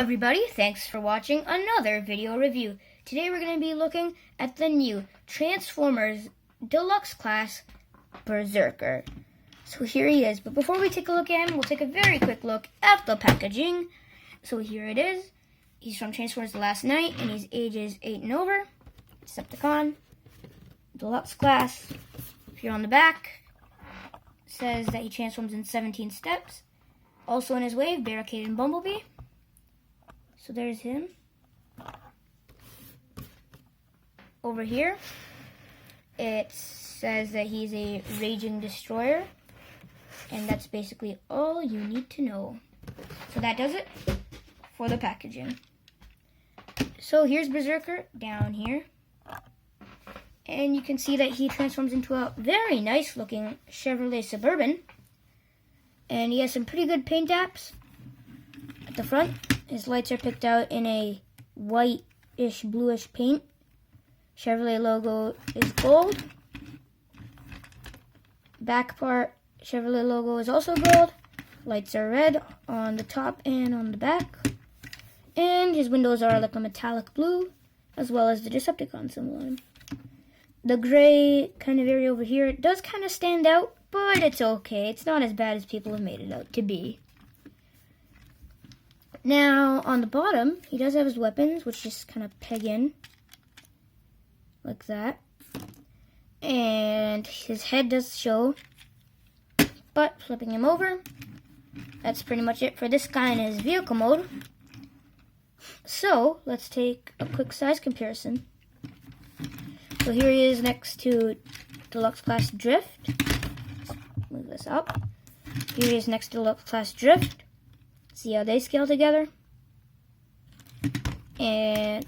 everybody, thanks for watching another video review. Today we're going to be looking at the new Transformers Deluxe Class Berserker. So here he is, but before we take a look at him, we'll take a very quick look at the packaging. So here it is. He's from Transformers The Last Night, and he's ages 8 and over. Decepticon Deluxe Class. Here on the back, it says that he transforms in 17 steps. Also in his wave, Barricade and Bumblebee. So there's him. Over here, it says that he's a Raging Destroyer. And that's basically all you need to know. So that does it for the packaging. So here's Berserker down here. And you can see that he transforms into a very nice looking Chevrolet Suburban. And he has some pretty good paint apps at the front. His lights are picked out in a whitish, bluish paint. Chevrolet logo is gold. Back part, Chevrolet logo is also gold. Lights are red on the top and on the back. And his windows are like a metallic blue, as well as the Decepticon symbol on him. The gray kind of area over here does kind of stand out, but it's okay. It's not as bad as people have made it out to be. Now, on the bottom, he does have his weapons, which just kind of peg in, like that. And his head does show, but flipping him over, that's pretty much it for this guy in his vehicle mode. So, let's take a quick size comparison. So here he is next to Deluxe Class Drift. Let's move this up. Here he is next to Deluxe Class Drift. See how they scale together. And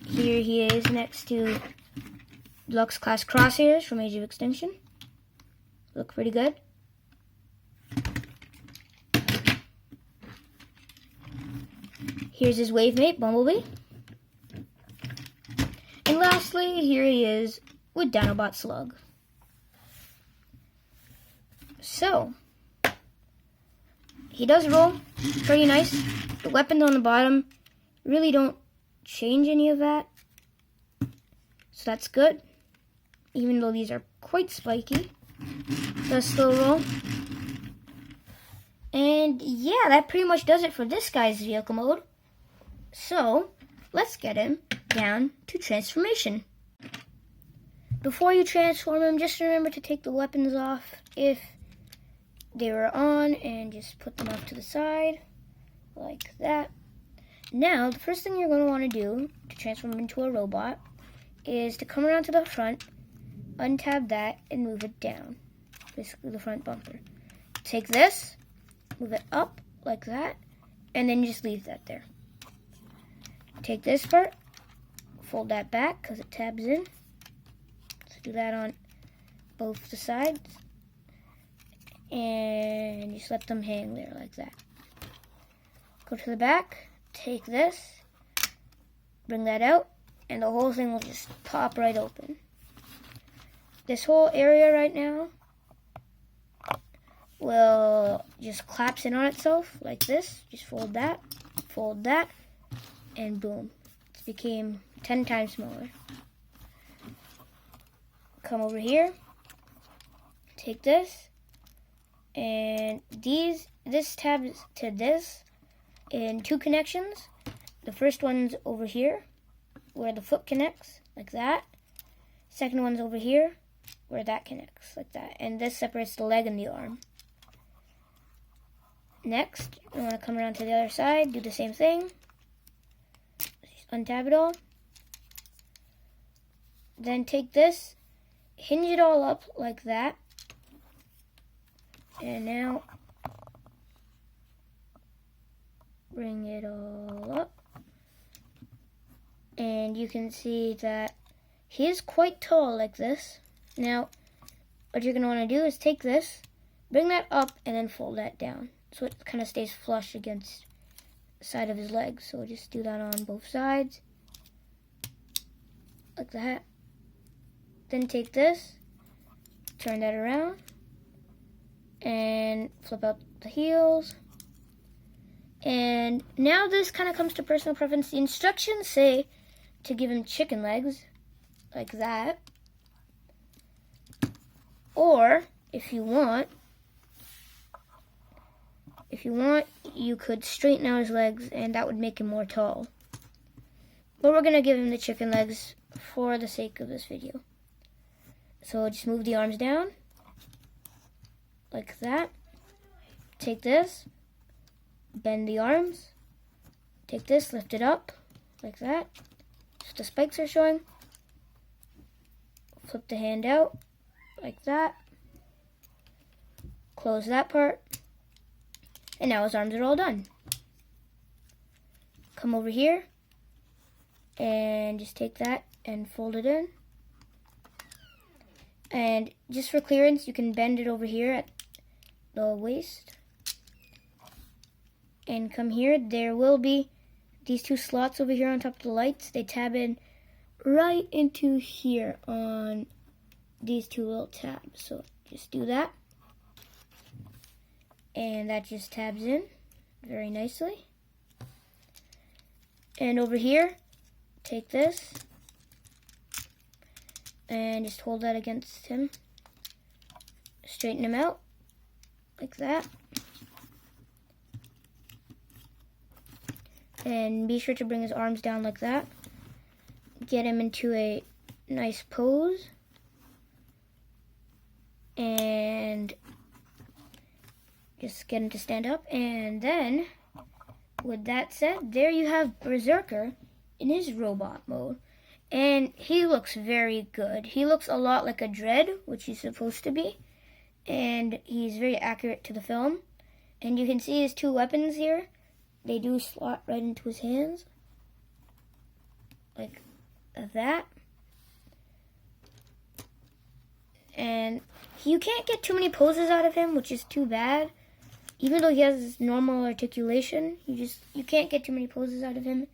here he is next to Deluxe Class Crosshairs from Age of Extinction. Look pretty good. Here's his wave mate, Bumblebee. And lastly, here he is with Dinobot Slug. So, he does roll pretty nice. The weapons on the bottom really don't change any of that. So that's good. Even though these are quite spiky. Does still roll. And yeah, that pretty much does it for this guy's vehicle mode. So, let's get him down to transformation. Before you transform him, just remember to take the weapons off if they were on and just put them off to the side like that. Now, the first thing you're going to want to do to transform him into a robot is to come around to the front, untab that, and move it down. Basically the front bumper. Take this, move it up like that, and then just leave that there. Take this part, fold that back because it tabs in. So do that on both the sides. And just let them hang there like that. Go to the back, take this, bring that out, and the whole thing will just pop right open. This whole area right now will just collapse in on itself like this. Just fold that, and boom. It became 10 times smaller. Come over here, take this, and this tabs to this in 2 connections. The first one's over here, where the foot connects, like that. Second one's over here, where that connects, like that. And this separates the leg and the arm. Next, you want to come around to the other side, do the same thing. Just untab it all. Then take this, hinge it all up like that. And now, bring it all up. And you can see that he is quite tall like this. Now, what you're going to want to do is take this, bring that up, and then fold that down. So it kind of stays flush against the side of his legs. So we'll just do that on both sides. Like that. Then take this, turn that around, and flip out the heels. And now this kind of comes to personal preference. The instructions say to give him chicken legs, like that. Or, if you want, you could straighten out his legs, and that would make him more tall. But we're going to give him the chicken legs for the sake of this video. So just move the arms down, like that. Take this, bend the arms. Take this, lift it up, like that. So the spikes are showing. Flip the hand out, like that. Close that part. And now his arms are all done. Come over here and just take that and fold it in. And just for clearance, you can bend it over here at the waist. And come here. There will be these two slots over here on top of the lights. They tab in right into here on these two little tabs. So just do that. And that just tabs in very nicely. And over here, take this and just hold that against him. Straighten him out like that. And be sure to bring his arms down like that. Get him into a nice pose. And just get him to stand up. And then, with that said, there you have Berserker in his robot mode. And he looks very good. He looks a lot like a Dread, which he's supposed to be. And he's very accurate to the film. And you can see his two weapons here. They do slot right into his hands. Like that. And you can't get too many poses out of him, which is too bad. Even though he has this normal articulation, you can't get too many poses out of him.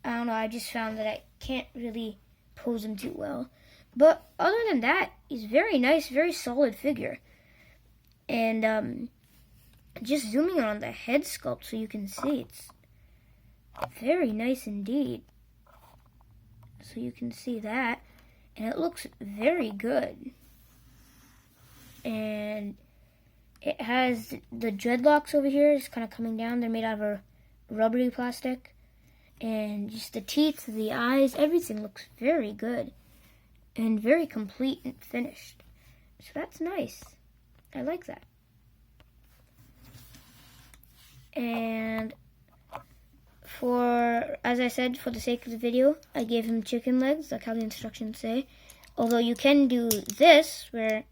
I don't know, I just found that I can't really pose him too well. But other than that, he's very nice, very solid figure. And just zooming on the head sculpt so you can see, it's very nice indeed. So you can see that, and it looks very good. And it has the dreadlocks over here, just kind of coming down. They're made out of a rubbery plastic. And just the teeth, the eyes, everything looks very good. And very complete and finished. So that's nice. I like that. And as I said, for the sake of the video, I gave him chicken legs, like how the instructions say. Although you can do this, where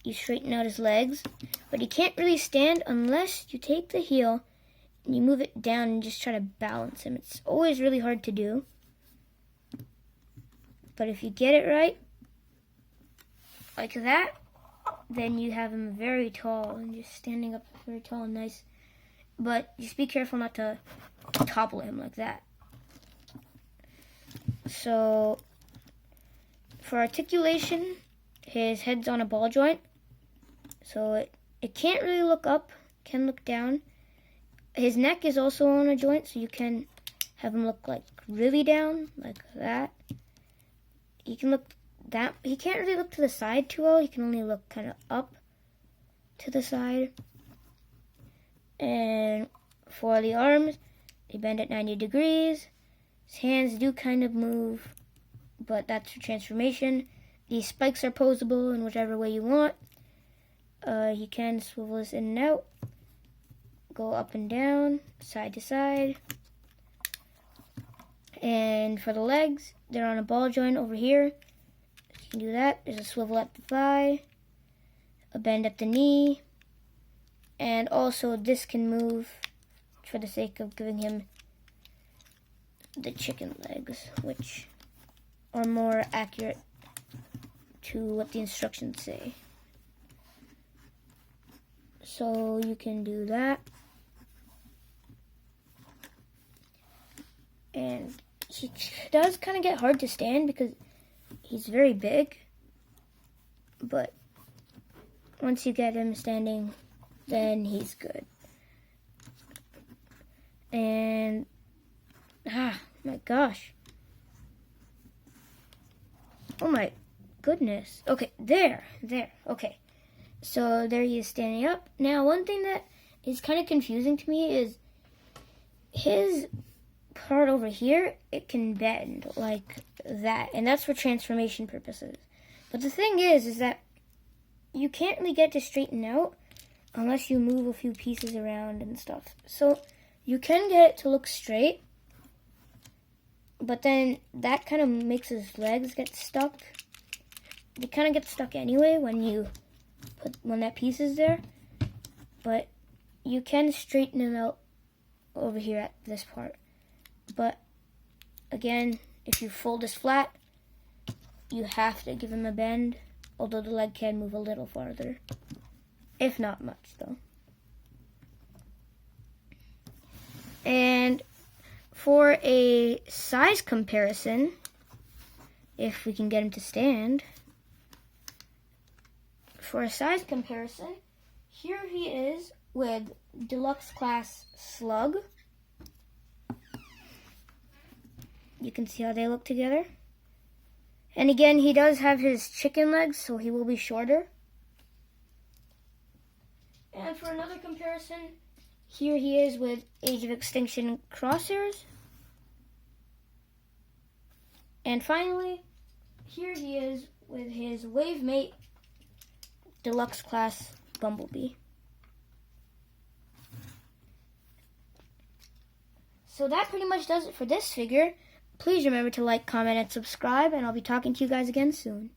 you straighten out his legs, but he can't really stand unless you take the heel and you move it down and just try to balance him. It's always really hard to do. But if you get it right, like that, then you have him very tall and just standing up very tall and nice. But just be careful not to topple him like that. So, for articulation, his head's on a ball joint. So it can't really look up, can look down. His neck is also on a joint, so you can have him look like really down, like that. He can look that. He can't really look to the side too well. He can only look kind of up to the side. And for the arms, they bend at 90 degrees. His hands do kind of move, but that's for transformation. These spikes are posable in whichever way you want. You can swivel this in and out, go up and down, side to side. And for the legs, they're on a ball joint over here. You can do that. There's a swivel at the thigh, a bend at the knee, and also this can move for the sake of giving him the chicken legs, which are more accurate to what the instructions say. So you can do that. And he does kind of get hard to stand because he's very big. But once you get him standing, then he's good. And, my gosh. Oh my goodness. Okay, there. Okay. So there he is standing up. Now, one thing that is kind of confusing to me is his part over here, it can bend like that. And that's for transformation purposes. But the thing is that you can't really get to straighten out unless you move a few pieces around and stuff. So you can get it to look straight, but then that kind of makes his legs get stuck. They kind of get stuck anyway when that piece is there. But you can straighten him out over here at this part. But again, if you fold this flat, you have to give him a bend, although the leg can move a little farther. If not much, though. And for a size comparison, if we can get him to stand, for a size comparison, here he is with Deluxe Class Slug. You can see how they look together. And again, he does have his chicken legs, so he will be shorter. And for another comparison, here he is with Age of Extinction Crosshairs. And finally, here he is with his Wavemate Deluxe Class Bumblebee. So that pretty much does it for this figure. Please remember to like, comment, and subscribe, and I'll be talking to you guys again soon.